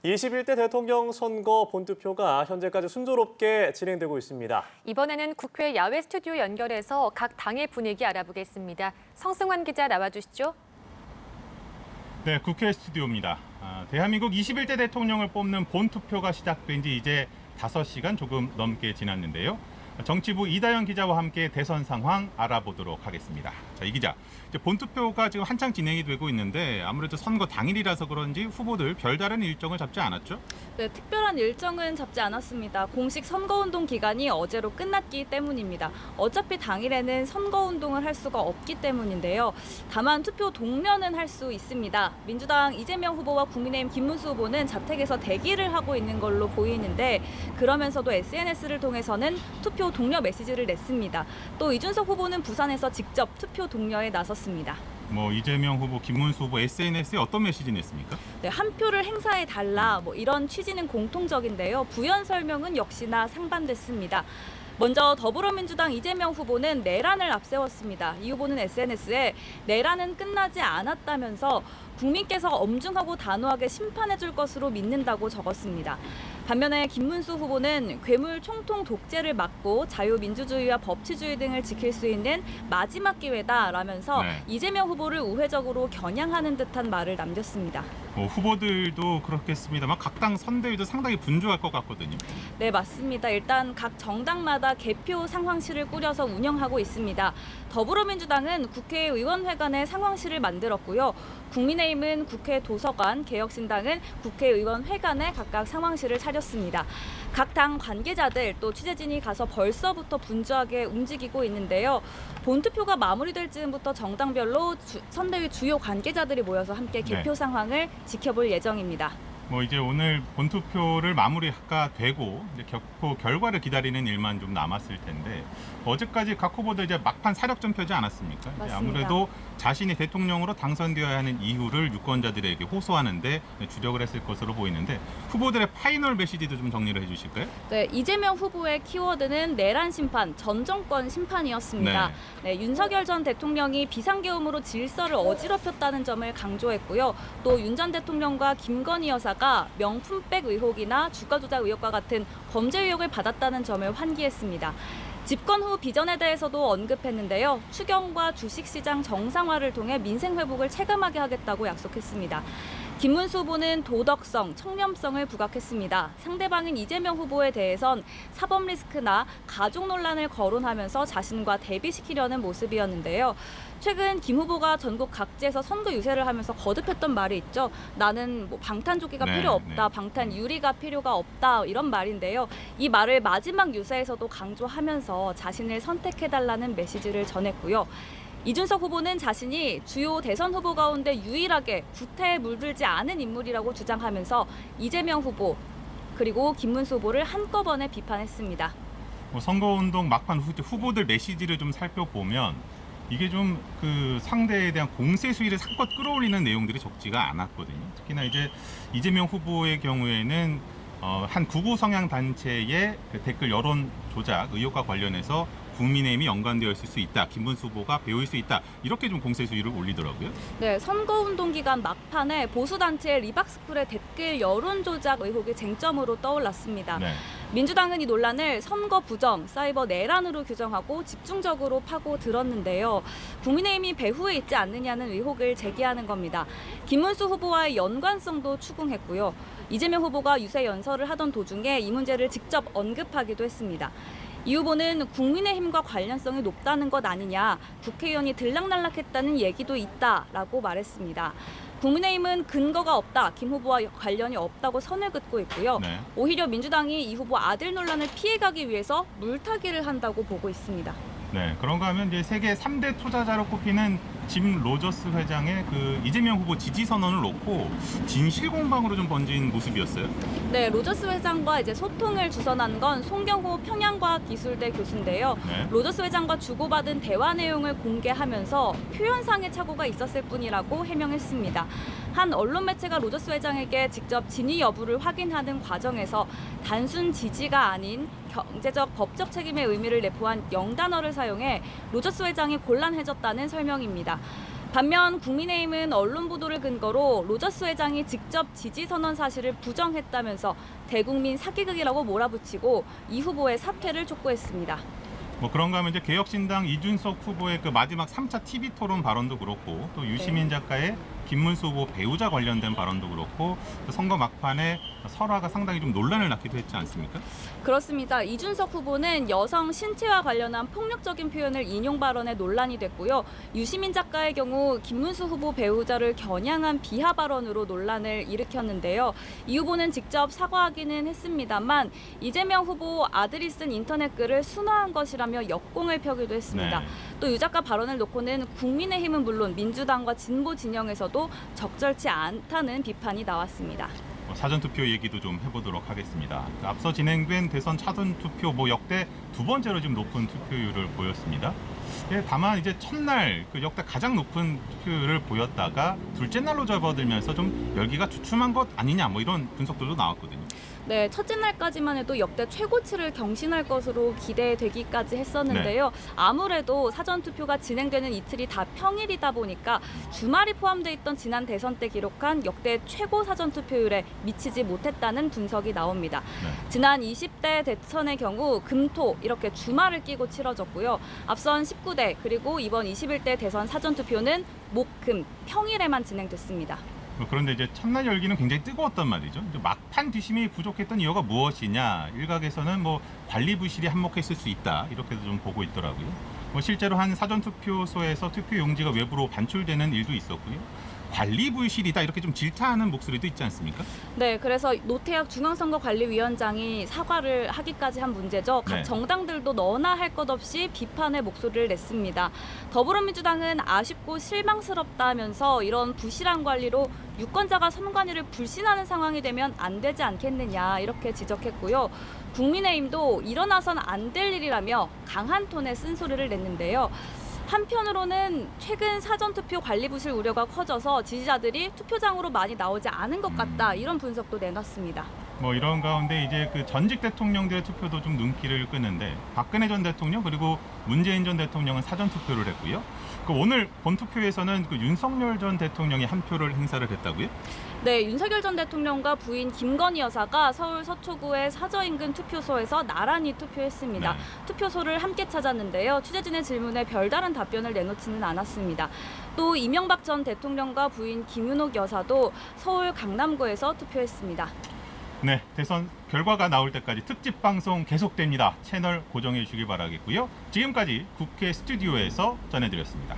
21대 대통령 선거 본투표가 현재까지 순조롭게 진행되고 있습니다. 이번에는 국회 야외 스튜디오 연결해서 각 당의 분위기 알아보겠습니다. 성승환 기자 나와주시죠. 네, 국회 스튜디오입니다. 대한민국 21대 대통령을 뽑는 본투표가 시작된 지 이제 5시간 조금 넘게 지났는데요. 정치부 이다영 기자와 함께 대선 상황 알아보도록 하겠습니다. 자, 이 기자, 이제 본투표가 지금 한창 진행이 되고 있는데 아무래도 선거 당일이라서 그런지 후보들 별다른 일정을 잡지 않았죠? 네, 특별한 일정은 잡지 않았습니다. 공식 선거운동 기간이 어제로 끝났기 때문입니다. 어차피 당일에는 선거운동을 할 수가 없기 때문인데요. 다만 투표 동료는 할 수 있습니다. 민주당 이재명 후보와 국민의힘 김문수 후보는 자택에서 대기를 하고 있는 걸로 보이는데 그러면서도 SNS를 통해서는 투표 동료 메시지를 냈습니다. 또 이준석 후보는 부산에서 직접 투표 동료에 나섰습니다. 이재명 후보, 김문수 후보 SNS에 어떤 메시지 냈습니까? 네, 한 표를 행사해 달라 이런 취지는 공통적인데요. 부연 설명은 역시나 상반됐습니다. 먼저 더불어민주당 이재명 후보는 내란을 앞세웠습니다. 이 후보는 SNS에 내란은 끝나지 않았다면서 국민께서 엄중하고 단호하게 심판해줄 것으로 믿는다고 적었습니다. 반면에 김문수 후보는 괴물 총통 독재를 막고 자유민주주의와 법치주의 등을 지킬 수 있는 마지막 기회다라면서 이재명 후보를 우회적으로 겨냥하는 듯한 말을 남겼습니다. 후보들도 그렇겠습니다만 각 당 선대위도 상당히 분주할 것 같거든요. 네, 맞습니다. 일단 각 정당마다 개표 상황실을 꾸려서 운영하고 있습니다. 더불어민주당은 국회의원회관에 상황실을 만들었고요. 국민의힘은 국회 도서관, 개혁신당은 국회의원회관에 각각 상황실을 차렸습니다. 각 당 관계자들 또 취재진이 가서 벌써부터 분주하게 움직이고 있는데요. 본투표가 마무리될 즈음부터 정당별로 선대위 주요 관계자들이 모여서 함께 개표 상황을 지켜볼 예정입니다. 이제 오늘 본투표를 마무리가 되고 이제 개표 결과를 기다리는 일만 좀 남았을 텐데 어제까지 각 후보들 이제 막판 사력전표지 않았습니까? 맞습니다. 아무래도 자신이 대통령으로 당선되어야 하는 이유를 유권자들에게 호소하는데 주력을 했을 것으로 보이는데 후보들의 파이널 메시지도 좀 정리를 해주실까요? 네, 이재명 후보의 키워드는 내란 심판, 전 정권 심판이었습니다. 네, 윤석열 전 대통령이 비상계엄으로 질서를 어지럽혔다는 점을 강조했고요. 또 윤 전 대통령과 김건희 여사가 명품백 의혹이나 주가 조작 의혹과 같은 범죄 의혹을 받았다는 점을 환기했습니다. 집권 후 비전에 대해서도 언급했는데요. 추경과 주식시장 정상화를 통해 민생 회복을 체감하게 하겠다고 약속했습니다. 김문수 후보는 도덕성, 청렴성을 부각했습니다. 상대방인 이재명 후보에 대해선 사법 리스크나 가족 논란을 거론하면서 자신과 대비시키려는 모습이었는데요. 최근 김 후보가 전국 각지에서 선거 유세를 하면서 거듭했던 말이 있죠. 나는 방탄조끼가 필요 없다, 방탄 유리가 필요가 없다 이런 말인데요. 이 말을 마지막 유세에서도 강조하면서 자신을 선택해달라는 메시지를 전했고요. 이준석 후보는 자신이 주요 대선 후보 가운데 유일하게 구태에 물들지 않은 인물이라고 주장하면서 이재명 후보 그리고 김문수 후보를 한꺼번에 비판했습니다. 선거운동 막판 후보들 메시지를 좀 살펴보면 이게 좀 그 상대에 대한 공세 수위를 상껏 끌어올리는 내용들이 적지가 않았거든요. 특히나 이제 이재명 후보의 경우에는 한 극우 성향 단체의 그 댓글 여론 조작 의혹과 관련해서 국민의힘이 연관되어 있을 수 있다. 김문수 후보가 배우일 수 있다. 이렇게 좀 공세 수위를 올리더라고요. 네, 선거운동 기간 막판에 보수단체 리박스쿨의 댓글 여론 조작 의혹이 쟁점으로 떠올랐습니다. 민주당은 이 논란을 선거 부정, 사이버 내란으로 규정하고 집중적으로 파고들었는데요. 국민의힘이 배후에 있지 않느냐는 의혹을 제기하는 겁니다. 김문수 후보와의 연관성도 추궁했고요. 이재명 후보가 유세 연설을 하던 도중에 이 문제를 직접 언급하기도 했습니다. 이 후보는 국민의힘과 관련성이 높다는 것 아니냐, 국회의원이 들락날락했다는 얘기도 있다라고 말했습니다. 국민의힘은 근거가 없다, 김 후보와 관련이 없다고 선을 긋고 있고요. 오히려 민주당이 이 후보 아들 논란을 피해가기 위해서 물타기를 한다고 보고 있습니다. 네, 그런가 하면 이제 세계 3대 투자자로 꼽히는 짐 로저스 회장의 그 이재명 후보 지지 선언을 놓고 진실 공방으로 좀 번진 모습이었어요. 네, 로저스 회장과 이제 소통을 주선한 건 송경호 평양과학기술대 교수인데요. 로저스 회장과 주고받은 대화 내용을 공개하면서 표현상의 착오가 있었을 뿐이라고 해명했습니다. 한 언론 매체가 로저스 회장에게 직접 진위 여부를 확인하는 과정에서 단순 지지가 아닌 경제적, 법적 책임의 의미를 내포한 영단어를 사용해 로저스 회장이 곤란해졌다는 설명입니다. 반면 국민의힘은 언론 보도를 근거로 로저스 회장이 직접 지지 선언 사실을 부정했다면서 대국민 사기극이라고 몰아붙이고 이 후보의 사퇴를 촉구했습니다. 뭐 그런가 하면 이제 개혁신당 이준석 후보의 그 마지막 3차 TV 토론 발언도 그렇고 또 유시민 작가의 김문수 후보 배우자 관련된 발언도 그렇고 선거 막판에 설화가 상당히 좀 논란을 낳기도 했지 않습니까? 그렇습니다. 이준석 후보는 여성 신체와 관련한 폭력적인 표현을 인용 발언에 논란이 됐고요. 유시민 작가의 경우 김문수 후보 배우자를 겨냥한 비하 발언으로 논란을 일으켰는데요. 이 후보는 직접 사과하기는 했습니다만 이재명 후보 아들이 쓴 인터넷 글을 순화한 것이라며 역공을 펴기도 했습니다. 네. 또 유 작가 발언을 놓고는 국민의힘은 물론 민주당과 진보 진영에서도 적절치 않다는 비판이 나왔습니다. 사전투표 얘기도 좀 해보도록 하겠습니다. 앞서 진행된 대선 사전투표 역대 두 번째로 지금 높은 투표율을 보였습니다. 예, 다만 이제 첫날 그 역대 가장 높은 투표율을 보였다가 둘째 날로 접어들면서 좀 열기가 주춤한 것 아니냐 뭐 이런 분석들도 나왔거든요. 네, 첫째 날까지만 해도 역대 최고치를 경신할 것으로 기대되기까지 했었는데요. 아무래도 사전투표가 진행되는 이틀이 다 평일이다 보니까 주말이 포함돼 있던 지난 대선 때 기록한 역대 최고 사전투표율에 미치지 못했다는 분석이 나옵니다. 네. 지난 20대 대선의 경우 금토 이렇게 주말을 끼고 치러졌고요. 앞선 19대 그리고 이번 21대 대선 사전투표는 목, 금, 평일에만 진행됐습니다. 그런데 이제 첫날 열기는 굉장히 뜨거웠단 말이죠. 이제 막판 뒷심이 부족했던 이유가 무엇이냐? 일각에서는 뭐 관리 부실이 한몫했을 수 있다 이렇게도 좀 보고 있더라고요. 뭐 실제로 한 사전투표소에서 투표 용지가 외부로 반출되는 일도 있었고요. 관리 부실이다 이렇게 좀 질타하는 목소리도 있지 않습니까? 네, 그래서 노태학 중앙선거관리위원장이 사과를 하기까지 한 문제죠. 각 네. 정당들도 너나 할 것 없이 비판의 목소리를 냈습니다. 더불어민주당은 아쉽고 실망스럽다면서 이런 부실한 관리로 유권자가 선관위를 불신하는 상황이 되면 안 되지 않겠느냐 이렇게 지적했고요. 국민의힘도 일어나선 안 될 일이라며 강한 톤의 쓴소리를 냈는데요. 한편으로는 최근 사전투표 관리 부실 우려가 커져서 지지자들이 투표장으로 많이 나오지 않은 것 같다 이런 분석도 내놨습니다. 뭐 이런 가운데 이제 그 전직 대통령들의 투표도 좀 눈길을 끄는데 박근혜 전 대통령 그리고 문재인 전 대통령은 사전 투표를 했고요. 그 오늘 본투표에서는 그 윤석열 전 대통령이 한 표를 행사를 했다고요? 네, 윤석열 전 대통령과 부인 김건희 여사가 서울 서초구의 사저 인근 투표소에서 나란히 투표했습니다. 네. 투표소를 함께 찾았는데요. 취재진의 질문에 별다른 답변을 내놓지는 않았습니다. 또 이명박 전 대통령과 부인 김윤옥 여사도 서울 강남구에서 투표했습니다. 네, 대선 결과가 나올 때까지 특집 방송 계속됩니다. 채널 고정해 주시기 바라겠고요. 지금까지 국회 스튜디오에서 전해드렸습니다.